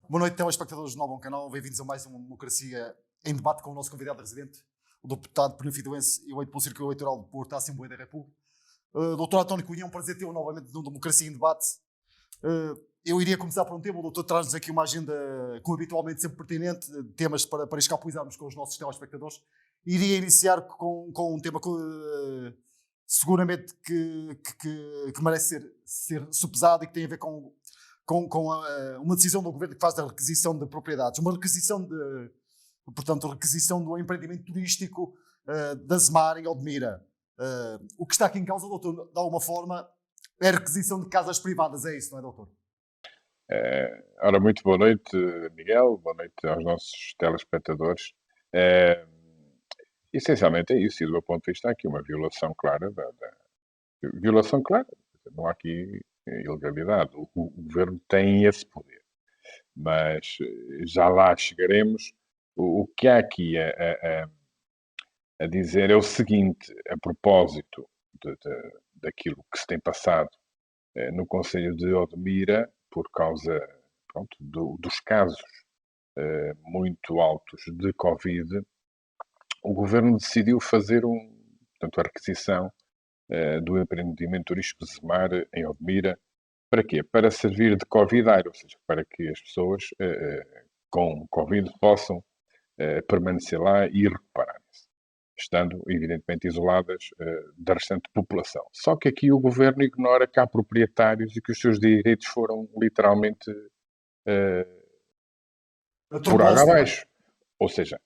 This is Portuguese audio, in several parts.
Boa noite, telespectadores do Novo Canal. Bem-vindos a mais uma Democracia em Debate com o nosso convidado residente, o deputado benefidoense e eleito pelo Círculo Eleitoral de Porto à Assembleia da República. Doutor António Cunha, é um prazer tê-lo novamente no Democracia em Debate. Eu iria começar por um tema. O doutor traz-nos aqui uma agenda, como habitualmente, sempre pertinente, temas para escapulizarmos com os nossos telespectadores. Iria iniciar com um tema que, seguramente que merece ser sopesado e que tem a ver com uma decisão do governo que faz da requisição de propriedades, requisição do empreendimento turístico da Zemar em Odmira. O que está aqui em causa, doutor, de alguma forma, é a requisição de casas privadas, é isso, não é, doutor? Ora, muito boa noite, Miguel, boa noite aos nossos telespectadores. Eh, Essencialmente é isso, e do meu ponto de vista há aqui uma violação clara violação clara, não há aqui ilegalidade. O governo tem esse poder, mas já lá chegaremos. O que há aqui a dizer é o seguinte, a propósito daquilo que se tem passado no Conselho de Odmira, por causa, pronto, dos casos muito altos de Covid, o governo decidiu fazer portanto, a requisição do empreendimento turístico Zemar em Odmira. Para quê? Para servir de covidário, ou seja, para que as pessoas com Covid possam permanecer lá e recuperarem-se, estando, evidentemente, isoladas da restante população. Só que aqui o governo ignora que há proprietários e que os seus direitos foram literalmente por água Atropelou-se, digamos. abaixo. Ou seja,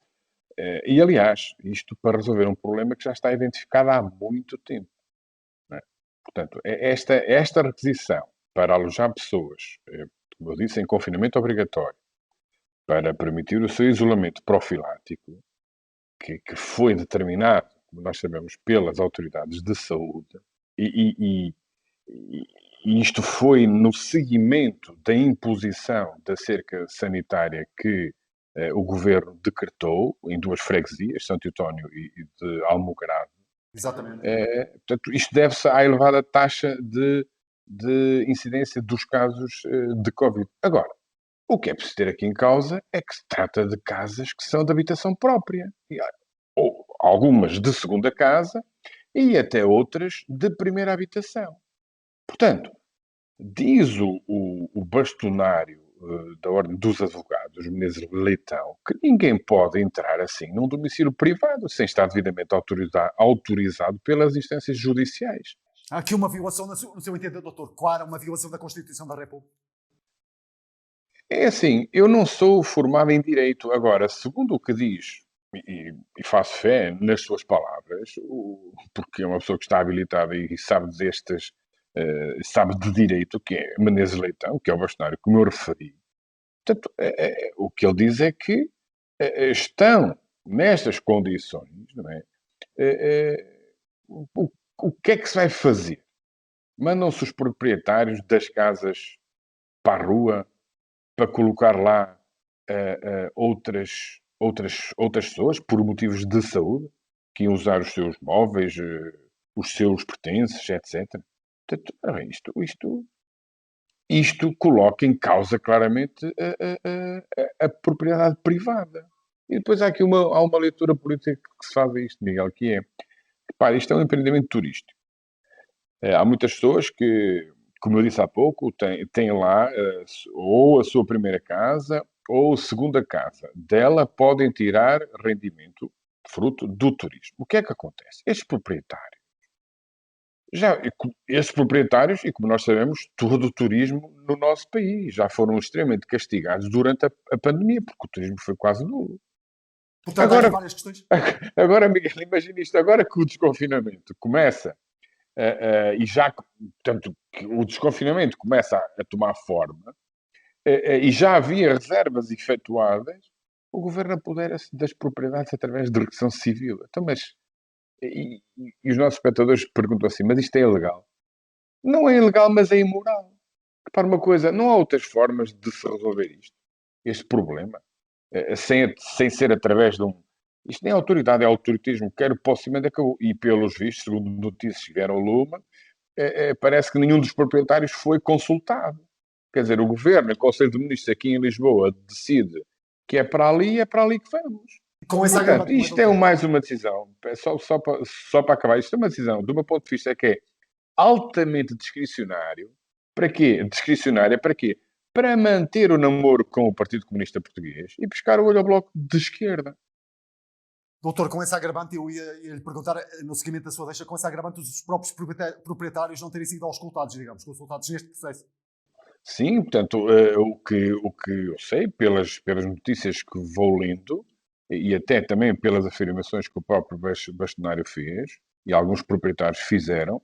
e aliás, isto para resolver um problema que já está identificado há muito tempo. Não é? Portanto, esta requisição para alojar pessoas, como eu disse, em confinamento obrigatório, para permitir o seu isolamento profilático, que foi determinado, como nós sabemos, pelas autoridades de saúde, e, e, e isto foi no seguimento da imposição da cerca sanitária que o governo decretou em duas freguesias, Santo António e de Almogrado. Exatamente. Portanto, isto deve-se à elevada taxa de incidência dos casos de Covid. Agora, o que é preciso ter aqui em causa é que se trata de casas que são de habitação própria. Ou algumas de segunda casa e até outras de primeira habitação. Portanto, diz o bastonário da Ordem dos Advogados, Menezes Leitão, que ninguém pode entrar assim num domicílio privado sem estar devidamente autorizado pelas instâncias judiciais. Há aqui uma violação, no seu entender, doutor, claro, uma violação da Constituição da República. É assim, eu não sou formado em Direito. Agora, segundo o que diz, e faço fé nas suas palavras, porque é uma pessoa que está habilitada e sabe sabe de Direito, que é Menezes Leitão, que é o bastonário que eu referi. Portanto, o que ele diz é que estão nestas condições, não é? O que é que se vai fazer? Mandam-se os proprietários das casas para a rua para colocar lá outras pessoas por motivos de saúde, que iam usar os seus móveis, os seus pertences, etc. Portanto, isto coloca em causa claramente a propriedade privada. E depois há uma leitura política que se faz a isto, Miguel, que é, repare, isto é um empreendimento turístico. Há muitas pessoas que, como eu disse há pouco, têm lá ou a sua primeira casa ou segunda casa. Dela podem tirar rendimento fruto do turismo. O que é que acontece? Estes proprietários, e como nós sabemos, todo o turismo no nosso país já foram extremamente castigados durante a pandemia, porque o turismo foi quase nulo. Portanto, há aqui Agora, várias questões. agora Miguel, imagina isto, agora que o desconfinamento começa e já, portanto, que o desconfinamento começa a tomar forma e já havia reservas efetuadas, o governo apodera-se das propriedades através de requisição civil. Então, mas, e os nossos espectadores perguntam assim, mas isto é ilegal? Não é ilegal, mas é imoral. Repara uma coisa, não há outras formas de se resolver este problema, sem ser através de um... Isto nem é autoridade, é autoritismo, quer possivelmente acabou. E pelos vistos, segundo notícias que vieram ao lume, parece que nenhum dos proprietários foi consultado. Quer dizer, o governo, o Conselho de Ministros aqui em Lisboa, decide que é para ali que vamos. Com esse Portanto, agravante, não é, isto é doutor? mais uma decisão, só para acabar, isto é uma decisão, do meu ponto de vista, que é altamente discricionário. Para quê? Discricionária para quê? Para manter o namoro com o Partido Comunista Português e pescar o olho ao Bloco de Esquerda. Doutor, com esse agravante, eu ia lhe perguntar, no seguimento da sua deixa, com esse agravante, os próprios proprietários não terem sido auscultados, digamos, consultados neste processo. Sim, portanto, o que eu sei, pelas notícias que vou lendo, e até também pelas afirmações que o próprio bastonário fez, e alguns proprietários fizeram,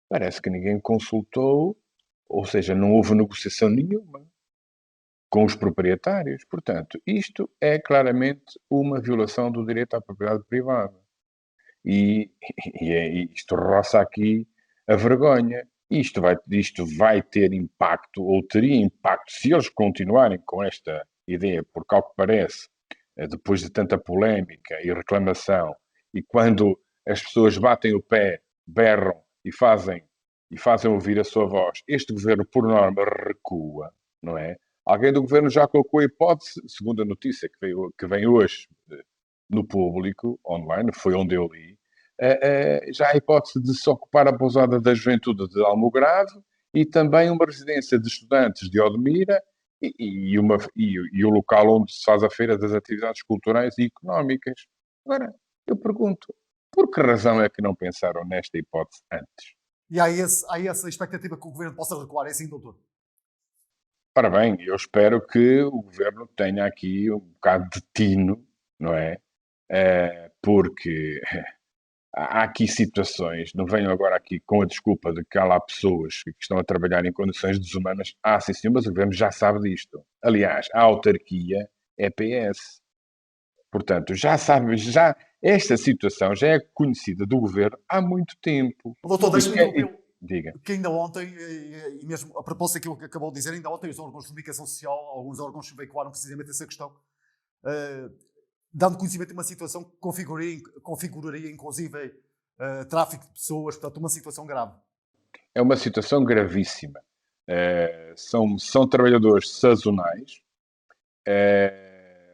parece que ninguém consultou, ou seja, não houve negociação nenhuma com os proprietários. Portanto, isto é claramente uma violação do direito à propriedade privada. E, isto roça aqui a vergonha. Isto vai ter impacto, ou teria impacto, se eles continuarem com esta ideia, porque, ao que parece, depois de tanta polémica e reclamação, e quando as pessoas batem o pé, berram e fazem ouvir a sua voz, este governo, por norma, recua, não é? Alguém do governo já colocou a hipótese, segundo a notícia que vem hoje no público, online, foi onde eu li, já a hipótese de se ocupar a pousada da juventude de Almograve e também uma residência de estudantes de Odmira e o local onde se faz a feira das atividades culturais e económicas. Agora, eu pergunto, por que razão é que não pensaram nesta hipótese antes? E há essa expectativa que o governo possa recuar, é assim, doutor? Ora bem, eu espero que o governo tenha aqui um bocado de tino, não é? Porque há aqui situações, não venham agora aqui com a desculpa de que há lá pessoas que estão a trabalhar em condições desumanas. Ah, sim, senhor, mas o governo já sabe disto. Aliás, a autarquia é PS. Portanto, já sabe, esta situação já é conhecida do governo há muito tempo. Doutor, deixe-me interrompê-lo. Diga. Que ainda ontem, e mesmo a propósito daquilo que acabou de dizer, ainda ontem os órgãos de comunicação social, alguns órgãos veicularam precisamente essa questão, dando conhecimento de uma situação que configuraria inclusive tráfico de pessoas, portanto uma situação grave. É uma situação gravíssima. São trabalhadores sazonais.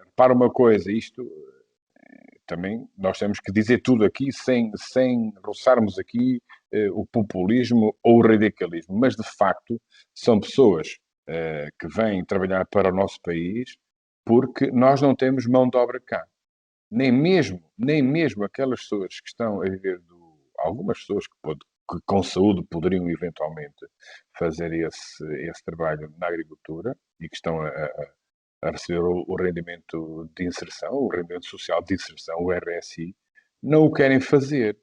Repara uma coisa, isto também nós temos que dizer tudo aqui sem roçarmos aqui o populismo ou o radicalismo, mas de facto são pessoas que vêm trabalhar para o nosso país porque nós não temos mão de obra cá. Nem mesmo aquelas pessoas que estão a viver algumas pessoas que com saúde poderiam eventualmente fazer esse trabalho na agricultura e que estão a receber o rendimento de inserção, o rendimento social de inserção, o RSI, não o querem fazer.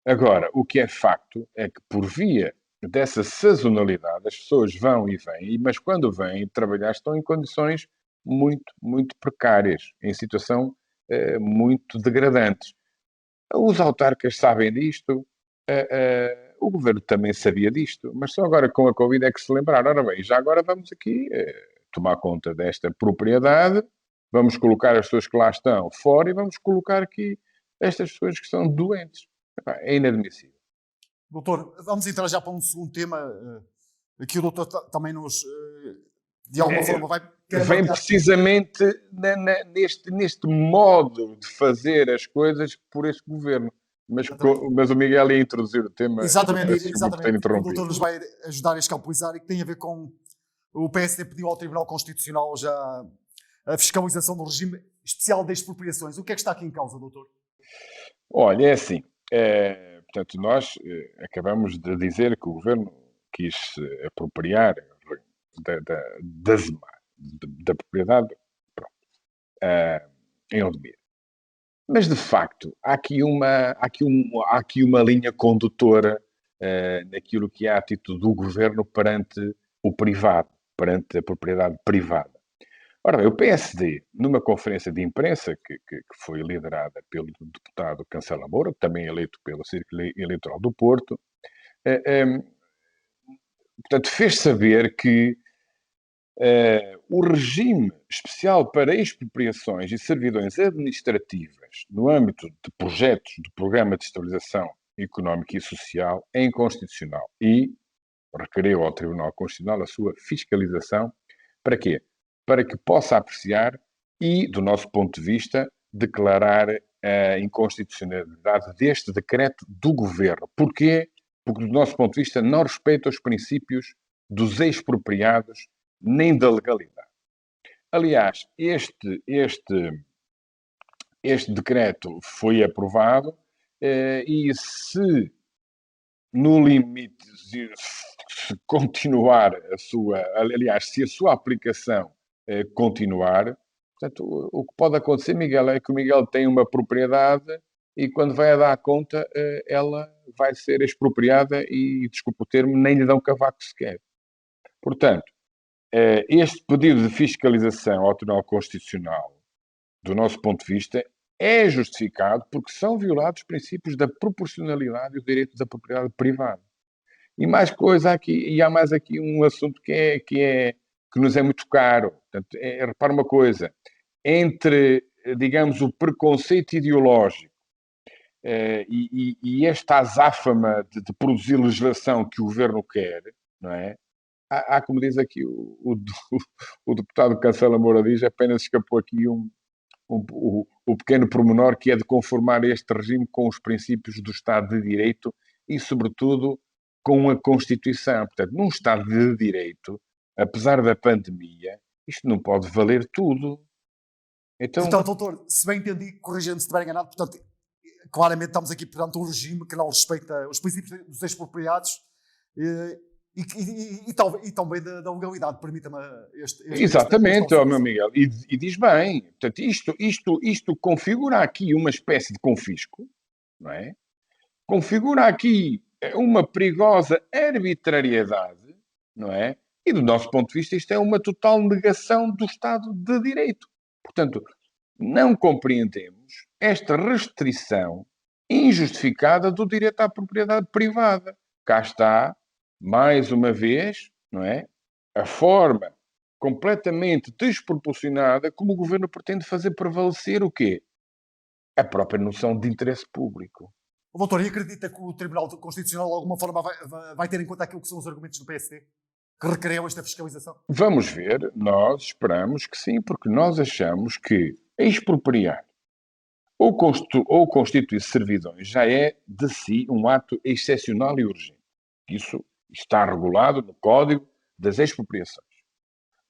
Agora, o que é facto é que, por via dessa sazonalidade, as pessoas vão e vêm, mas quando vêm trabalhar estão em condições muito, muito precárias, em situação muito degradantes. Os autarcas sabem disto, o governo também sabia disto, mas só agora com a Covid é que se lembraram. Ora bem, já agora vamos aqui tomar conta desta propriedade, vamos colocar as pessoas que lá estão fora e vamos colocar aqui estas pessoas que estão doentes. É inadmissível. Doutor, vamos entrar já para um segundo tema, que o doutor também nos, de alguma forma, vai Vem precisamente neste modo de fazer as coisas por este governo. Mas o Miguel ia introduzir o tema. Exatamente, Peço desculpa por ter exatamente. O interrompido. doutor nos vai ajudar a escalpelizar e que tem a ver com o PSD pediu ao Tribunal Constitucional já a fiscalização do regime especial de expropriações. O que é que está aqui em causa, doutor? Olha, é assim. Portanto, nós acabamos de dizer que o governo quis se apropriar da propriedade em Odmira. Mas, de facto, há aqui uma linha condutora naquilo que é a atitude do governo perante o privado, perante a propriedade privada. Ora bem, o PSD, numa conferência de imprensa que foi liderada pelo deputado Cancela Moura, também eleito pelo Círculo Eleitoral do Porto, portanto, fez saber que o regime especial para expropriações e servidões administrativas no âmbito de projetos do Programa de Estabilização Económica e Social é inconstitucional e requereu ao Tribunal Constitucional a sua fiscalização. Para quê? Para que possa apreciar e, do nosso ponto de vista, declarar a inconstitucionalidade deste decreto do Governo. Porquê? Porque, do nosso ponto de vista, não respeita os princípios dos expropriados nem da legalidade. Aliás, este decreto foi aprovado e se no limite, se continuar se a sua aplicação continuar, portanto, o que pode acontecer, Miguel, é que o Miguel tem uma propriedade e quando vai a dar conta, ela vai ser expropriada e, desculpa o termo, nem lhe dão cavaco sequer. Portanto, este pedido de fiscalização ao Tribunal Constitucional, do nosso ponto de vista, é justificado porque são violados os princípios da proporcionalidade e o direito da propriedade privada. E mais coisa aqui, e há mais aqui um assunto que nos é muito caro. Portanto, repara uma coisa, entre, digamos, o preconceito ideológico e esta azáfama de produzir legislação que o governo quer, não é? Há como diz aqui o deputado Cancela Moura diz, apenas escapou aqui o pequeno pormenor que é de conformar este regime com os princípios do Estado de Direito e, sobretudo, com a Constituição. Portanto, num Estado de Direito, apesar da pandemia, isto não pode valer tudo. Então, Portanto, doutor, se bem entendi, corrija-me se estiver enganado, portanto, claramente estamos aqui perante um regime que não respeita os princípios dos expropriados e também da legalidade, permita-me exatamente, meu Miguel, e diz bem, portanto, isto configura aqui uma espécie de confisco, não é? Configura aqui uma perigosa arbitrariedade, não é? E do nosso ponto de vista isto é uma total negação do Estado de Direito. Portanto, não compreendemos esta restrição injustificada do direito à propriedade privada. Cá está, mais uma vez, não é? A forma completamente desproporcionada como o governo pretende fazer prevalecer o quê? A própria noção de interesse público. Doutor, e acredita que o Tribunal Constitucional de alguma forma vai ter em conta aquilo que são os argumentos do PSD? Que requeriam esta fiscalização? Vamos ver, nós esperamos que sim, porque nós achamos que expropriar ou constituir servidões já é de si um ato excepcional e urgente. Isso está regulado no Código das Expropriações.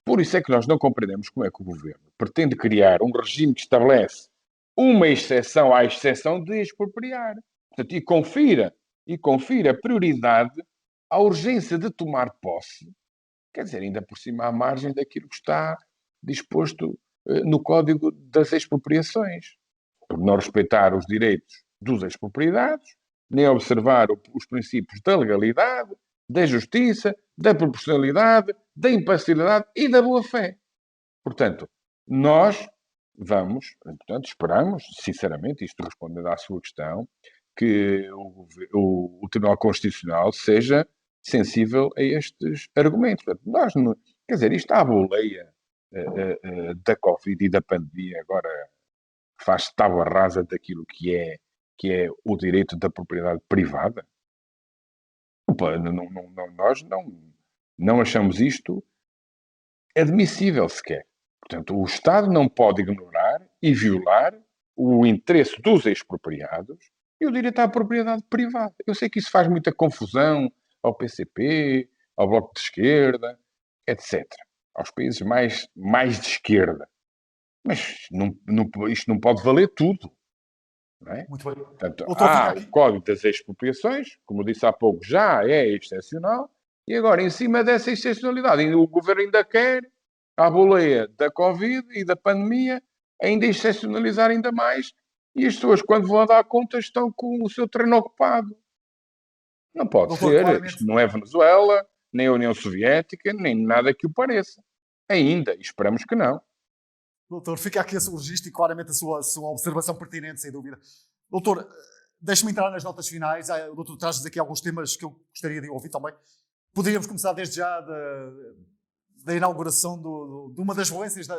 Por isso é que nós não compreendemos como é que o Governo pretende criar um regime que estabelece uma exceção à exceção de expropriar. Portanto, e confira prioridade à urgência de tomar posse, quer dizer, ainda por cima à margem daquilo que está disposto no Código das Expropriações, por não respeitar os direitos dos expropriados, nem observar os princípios da legalidade, da justiça, da proporcionalidade, da imparcialidade e da boa-fé. Portanto, nós esperamos, sinceramente, isto respondendo à sua questão, que o Tribunal Constitucional seja sensível a estes argumentos. Portanto, nós não, quer dizer, isto à boleia da Covid e da pandemia agora faz tábua rasa daquilo que é o direito da propriedade privada. Nós não achamos isto admissível sequer. Portanto, o Estado não pode ignorar e violar o interesse dos expropriados e o direito à propriedade privada. Eu sei que isso faz muita confusão ao PCP, ao Bloco de Esquerda, etc. Aos países mais de esquerda. Mas isto não pode valer tudo. Não é? Muito bem. Portanto, o Código das Expropriações, como disse há pouco, já é excepcional, e agora, em cima dessa excepcionalidade, o Governo ainda quer, à boleia da Covid e da pandemia, ainda excepcionalizar ainda mais, e as pessoas, quando vão a dar conta, estão com o seu terreno ocupado. Não pode Doutor, ser, claramente, isto não é Venezuela, nem a União Soviética, nem nada que o pareça. Ainda, e esperamos que não. doutor, fica aqui a seu registro e claramente a sua observação pertinente, sem dúvida. Doutor, deixe-me entrar nas notas finais. O doutor traz-nos aqui alguns temas que eu gostaria de ouvir também. Poderíamos começar desde já da inauguração de uma das valências da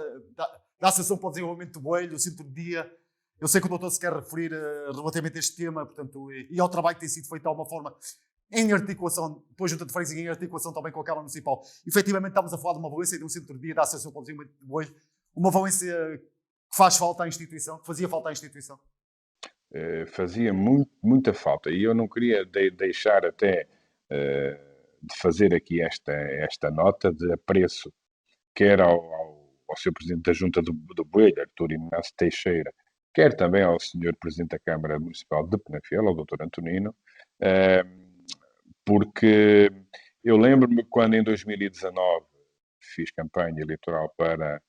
Associação para o Desenvolvimento do Boelho, o Centro de Dia. Eu sei que o doutor se quer referir relativamente a este tema, portanto, e ao trabalho que tem sido feito de alguma forma em articulação, depois junta de freguesia, em articulação também com a Câmara Municipal. Efetivamente estamos a falar de uma valência de um centro de dia da Associação para o Desenvolvimento de Bois, uma valência que faz falta à instituição, que fazia falta à instituição. Fazia muita falta, e eu não queria deixar até de fazer aqui esta nota de apreço, quer ao Sr. Presidente da Junta do Boelho, Artur Inácio Teixeira, quer também ao Sr. Presidente da Câmara Municipal de Penafiel, ao Dr. Antonino, porque eu lembro-me quando em 2019 fiz campanha eleitoral para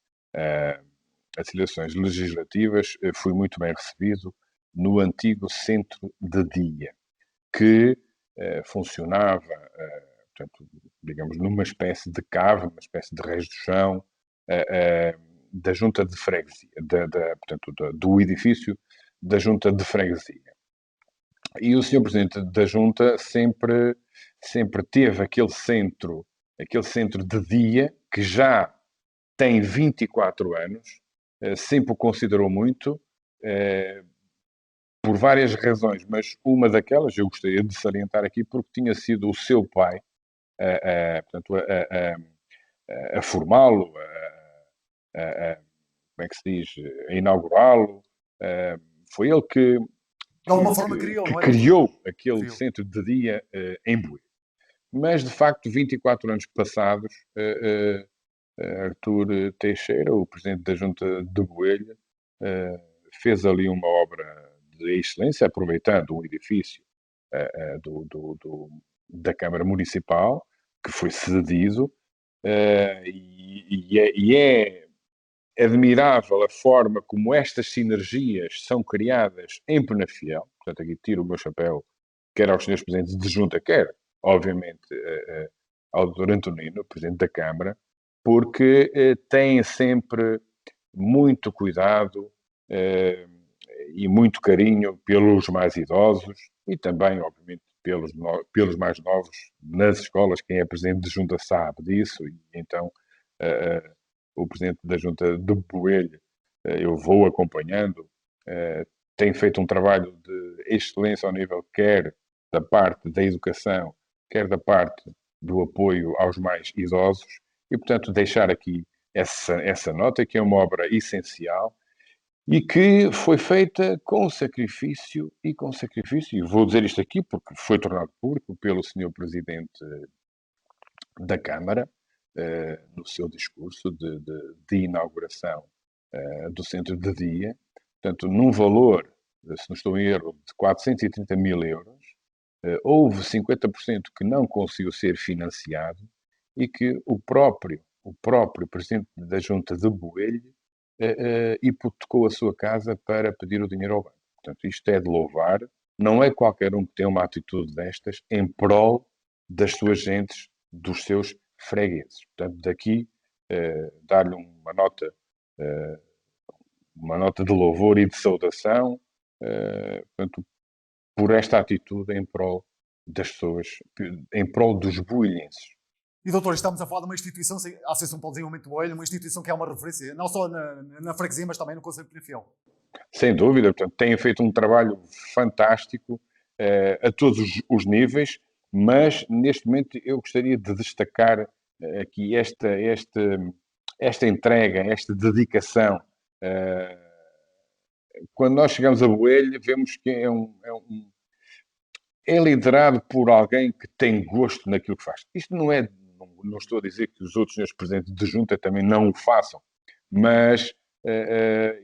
as eleições legislativas, fui muito bem recebido no antigo centro de dia, que funcionava, portanto, digamos, numa espécie de cave, uma espécie de reis do chão, da junta de freguesia, portanto, do edifício da junta de freguesia. E o Sr. Presidente da Junta sempre teve aquele centro de dia, que já tem 24 anos, sempre o considerou muito, por várias razões, mas uma daquelas eu gostaria de salientar aqui, porque tinha sido o seu pai portanto, a formá-lo, como é que se diz, a inaugurá-lo. Foi ele que De alguma forma criou, que não é? criou aquele Criou. centro de dia em Boelho. Mas, de facto, 24 anos passados, Artur Teixeira, o presidente da Junta de Boelho, fez ali uma obra de excelência, aproveitando um edifício da Câmara Municipal, que foi cedido, e é admirável a forma como estas sinergias são criadas em Penafiel. Portanto, aqui tiro o meu chapéu, quer aos senhores presidentes de Junta, quer, obviamente, ao Dr. Antonino, presidente da Câmara, porque têm sempre muito cuidado e muito carinho pelos mais idosos e também, obviamente, pelos mais novos nas escolas. Quem é presidente de Junta sabe disso, e então o presidente da Junta de Boelho, eu vou acompanhando, tem feito um trabalho de excelência ao nível quer da parte da educação, quer da parte do apoio aos mais idosos, e, portanto, deixar aqui essa nota, que é uma obra essencial e que foi feita com sacrifício, e vou dizer isto aqui porque foi tornado público pelo Sr. Presidente da Câmara, no seu discurso de inauguração do centro de dia, portanto, num valor, se não estou em erro, de 430 mil euros, houve 50% que não conseguiu ser financiado e que o próprio presidente da Junta de Boelho hipotecou a sua casa para pedir o dinheiro ao banco. Portanto, isto é de louvar. Não é qualquer um que tem uma atitude destas em prol das suas gentes, dos seus fregueses. Portanto, daqui dar-lhe uma nota de louvor e de saudação, portanto, por esta atitude em prol das pessoas, em prol dos boelhenses. E, doutor, estamos a falar de uma instituição, a Associação para o Desenvolvimento do Boelho, uma instituição que é uma referência, não só na freguesia, mas também no Conselho de Penafiel. Sem dúvida, portanto, têm feito um trabalho fantástico a todos os níveis, mas neste momento eu gostaria de destacar aqui esta entrega, esta dedicação. Quando nós chegamos a Boelho, vemos que é liderado por alguém que tem gosto naquilo que faz. Isto não estou a dizer que os outros senhores presidentes de junta também não o façam, mas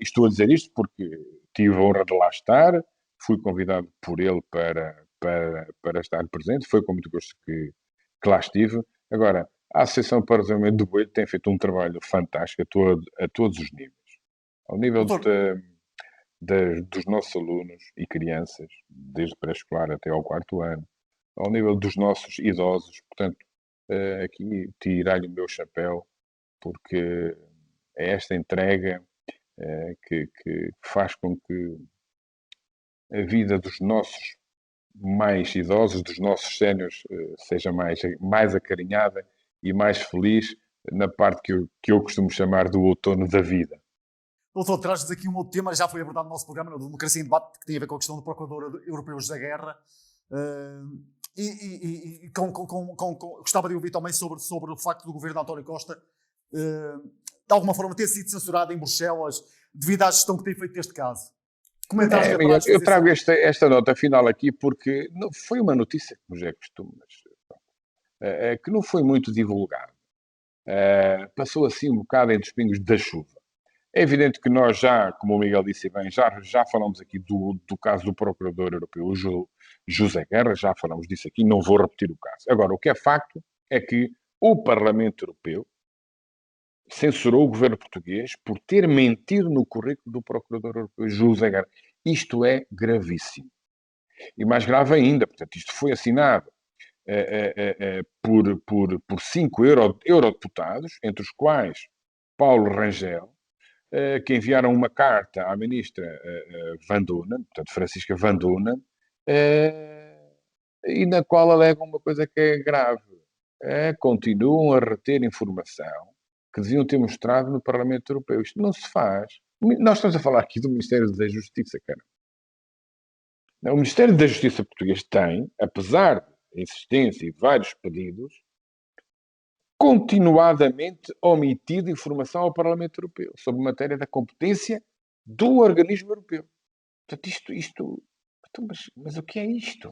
estou a dizer isto porque tive a honra de lá estar, fui convidado por ele para estar presente, foi com muito gosto que lá estive. Agora, a Associação para o Desenvolvimento do Boelho tem feito um trabalho fantástico a todos os níveis. Ao nível dos nossos alunos e crianças, desde pré-escolar até ao 4º ano, ao nível dos nossos idosos. Portanto, aqui tirar-lhe o meu chapéu, porque é esta entrega que faz com que a vida dos nossos mais idosos, dos nossos séniores, seja mais acarinhada e mais feliz na parte que eu costumo chamar do outono da vida. Doutor, traz-nos aqui um outro tema, já foi abordado no nosso programa, na Democracia em Debate, que tem a ver com a questão do Procurador Europeu José Guerra. gostava de ouvir também sobre o facto do governo de António Costa de alguma forma ter sido censurado em Bruxelas devido à gestão que tem feito deste caso. Comentários Miguel, laterais eu fazer trago sobre. esta nota final aqui porque não, foi uma notícia, como já é costume, mas, que não foi muito divulgada. Passou assim um bocado entre os pingos da chuva. É evidente que nós já, como o Miguel disse bem, já falamos aqui do caso do Procurador Europeu, José Guerra, já falamos disso aqui, não vou repetir o caso. Agora, o que é facto é que o Parlamento Europeu censurou o governo português por ter mentido no currículo do Procurador Europeu, José Guerra. Isto é gravíssimo. E mais grave ainda, portanto, isto foi assinado por 5 eurodeputados, entre os quais Paulo Rangel, que enviaram uma carta à ministra Van Dunen, portanto, Francisca Van Dunen, e na qual alegam uma coisa que é grave. Continuam a reter informação que deviam ter mostrado no Parlamento Europeu. Isto não se faz. Nós estamos a falar aqui do Ministério da Justiça, cara. O Ministério da Justiça português tem, apesar da insistência e vários pedidos, continuadamente omitido informação ao Parlamento Europeu sobre matéria da competência do organismo europeu. Portanto, então, mas o que é isto?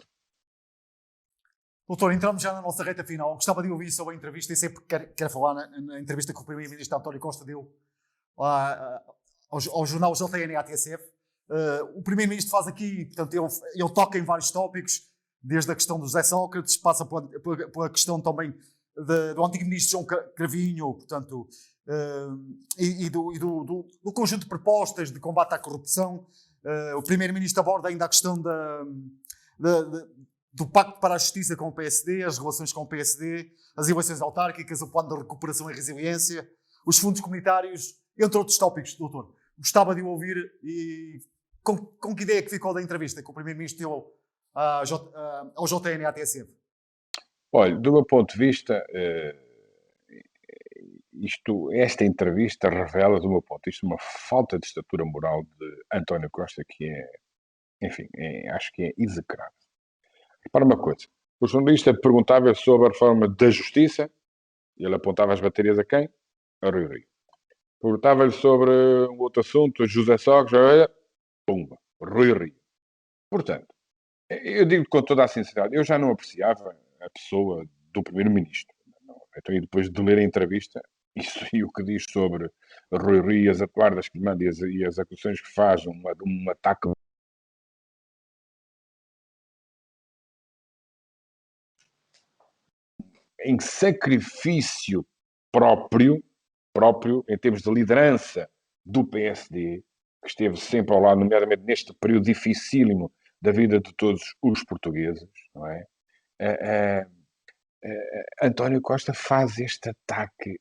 Doutor, entramos já na nossa reta final. Gostava de ouvir sobre a entrevista e sempre quero falar na entrevista que o Primeiro-Ministro António Costa deu ao jornal JN-ATSF. O Primeiro-Ministro faz aqui, portanto, ele toca em vários tópicos, desde a questão do José Sócrates, passa pela questão também do antigo Ministro João Cravinho, portanto, e do conjunto de propostas de combate à corrupção. O Primeiro-Ministro aborda ainda a questão do Pacto para a Justiça com o PSD, as relações com o PSD, as eleições autárquicas, o plano de recuperação e resiliência, os fundos comunitários, entre outros tópicos, doutor. Gostava de o ouvir e com que ideia que ficou da entrevista que o Primeiro-Ministro deu ao JN-ATSF? Olha, do meu ponto de vista, esta entrevista revela, do meu ponto de vista, uma falta de estatura moral de António Costa que enfim, acho que é execrável. Repara uma coisa, o jornalista perguntava sobre a reforma da Justiça, e ele apontava as baterias a quem? A Rui Rio. Perguntava-lhe sobre um outro assunto, José Sócrates, pumba, Rui Rio. Portanto, eu digo com toda a sinceridade, eu já não apreciava a pessoa do Primeiro-Ministro. Então, e depois de ler a entrevista, isso e o que diz sobre Rui Rio, as atuadas que manda e as acusações que faz, um ataque em sacrifício próprio, em termos de liderança do PSD, que esteve sempre ao lado, nomeadamente neste período dificílimo da vida de todos os portugueses, não é? António Costa faz este ataque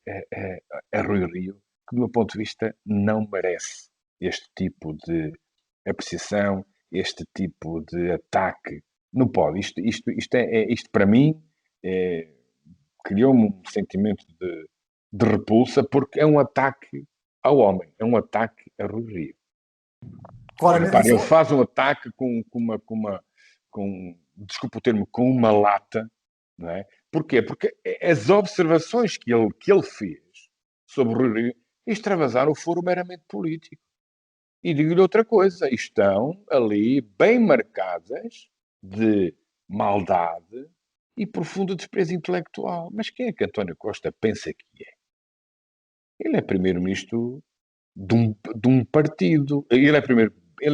a Rui Rio, que, do meu ponto de vista, não merece este tipo de apreciação, este tipo de ataque. Não pode. Isto para mim, criou-me um sentimento de repulsa, porque é um ataque ao homem, é um ataque a Rui Rio. Repare, ele faz um ataque desculpa o termo, com uma lata, não é? Porquê? Porque as observações que ele fez sobre o Rui Rio extravasaram o foro meramente político. E digo-lhe outra coisa, estão ali bem marcadas de maldade e profundo desprezo intelectual. Mas quem é que António Costa pensa que é? Ele é primeiro-ministro de um partido. Ele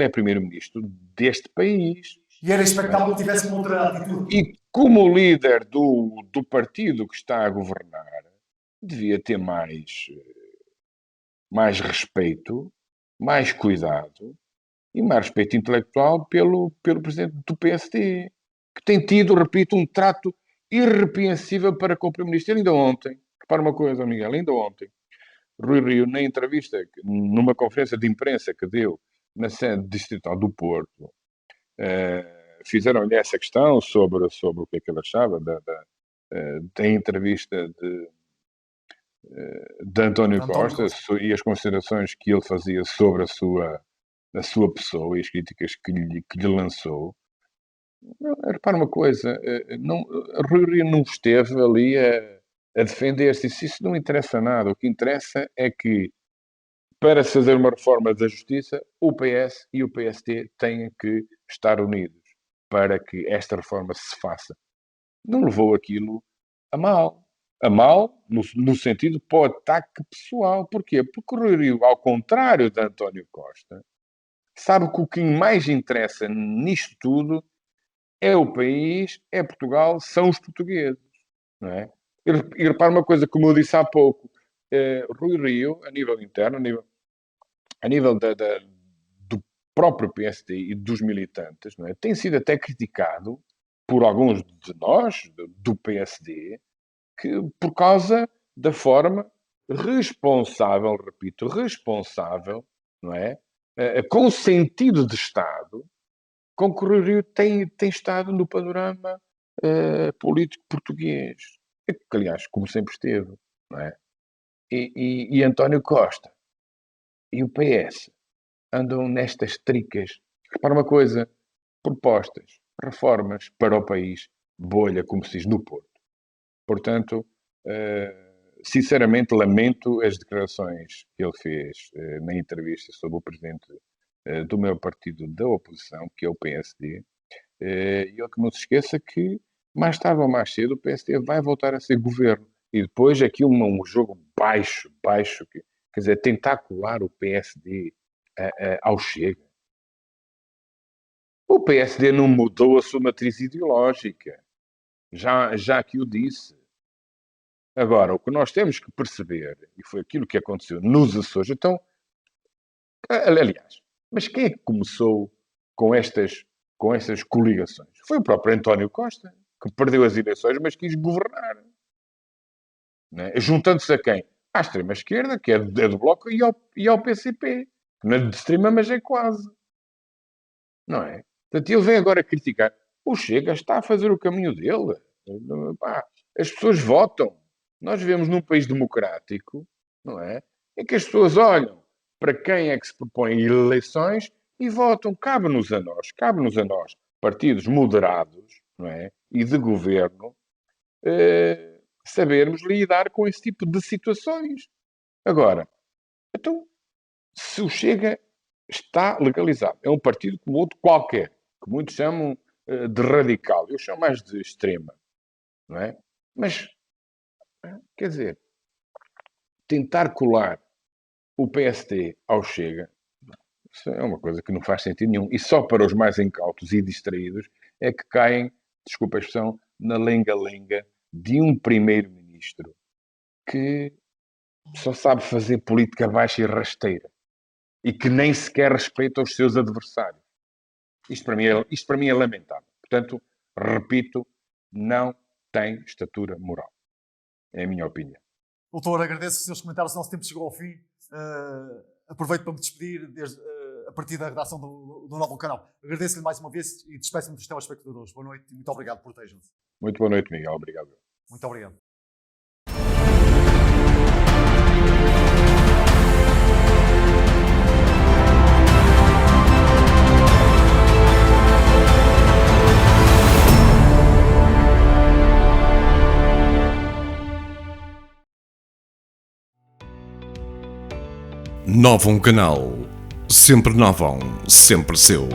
é primeiro-ministro deste país. E era expectável que tivesse uma outra atitude. E como líder do partido que está a governar, devia ter mais respeito, mais cuidado e mais respeito intelectual pelo presidente do PSD, que tem tido, repito, um trato irrepreensível para com o primeiro-ministro. Ainda ontem, repara uma coisa, Miguel, ainda ontem, Rui Rio, na entrevista, numa conferência de imprensa que deu na sede distrital do Porto, fizeram-lhe essa questão sobre o que é que ele achava da entrevista de António Costa e as considerações que ele fazia sobre a sua pessoa e as críticas que lhe lançou. Repara uma coisa, não, Rui Rio não esteve ali a defender-se. Isso não interessa nada. O que interessa é que, para se fazer uma reforma da justiça, o PS e o PSD têm que estar unidos para que esta reforma se faça. Não levou aquilo a mal. A mal, no sentido para o ataque pessoal. Porquê? Porque o Rui Rio, ao contrário de António Costa, sabe que o que mais interessa nisto tudo é o país, é Portugal, são os portugueses, não é? E repara uma coisa, como eu disse há pouco, Rui Rio, a nível interno, a nível do próprio PSD e dos militantes, não é? Tem sido até criticado por alguns de nós, do PSD, que por causa da forma responsável, repito, responsável, não é? Com sentido de Estado, com que o Rui Rio tem estado no panorama político português. Que, aliás, como sempre esteve, não é? E António Costa e o PS andam nestas tricas. Repara uma coisa, propostas, reformas para o país, bolha, como se diz no Porto. Portanto, sinceramente lamento as declarações que ele fez na entrevista sobre o presidente do meu partido da oposição, que é o PSD, e ele que não se esqueça que mais tarde ou mais cedo o PSD vai voltar a ser governo. E depois aqui um jogo baixo, quer dizer, tentar colar o PSD ao Chega. O PSD não mudou a sua matriz ideológica. Já que o disse. Agora, o que nós temos que perceber, e foi aquilo que aconteceu nos Açores, então, aliás, mas quem é que começou com estas coligações? Foi o próprio António Costa, que perdeu as eleições, mas quis governar. Né? Juntando-se a quem? À extrema-esquerda, que é do Bloco, e ao PCP. Não é de extrema, mas é quase. Não é? Portanto, ele vem agora criticar. O Chega está a fazer o caminho dele. Pá, as pessoas votam. Nós vivemos num país democrático, não é? Em que as pessoas olham para quem é que se propõe eleições e votam. Cabe-nos a nós, partidos moderados, não é? E de governo, sabermos lidar com esse tipo de situações. Agora, então, se o Chega está legalizado, é um partido como outro qualquer, que muitos chamam de radical, eu chamo mais de extrema, não é? Mas, quer dizer, tentar colar o PSD ao Chega, isso é uma coisa que não faz sentido nenhum. E só para os mais incautos e distraídos é que caem, desculpa a expressão, na lenga-lenga de um primeiro-ministro que só sabe fazer política baixa e rasteira e que nem sequer respeita os seus adversários. Isto para mim é lamentável. Portanto, repito, não tem estatura moral. É a minha opinião. Doutor, agradeço os seus comentários, o nosso tempo chegou ao fim. Aproveito para me despedir a partir da redação do novo canal. Agradeço-lhe mais uma vez e despeço-me dos telespectadores. Boa noite e muito obrigado, protejam-se. Muito boa noite, Miguel. Obrigado. Muito obrigado. Novum Canal. Sempre novão, sempre seu.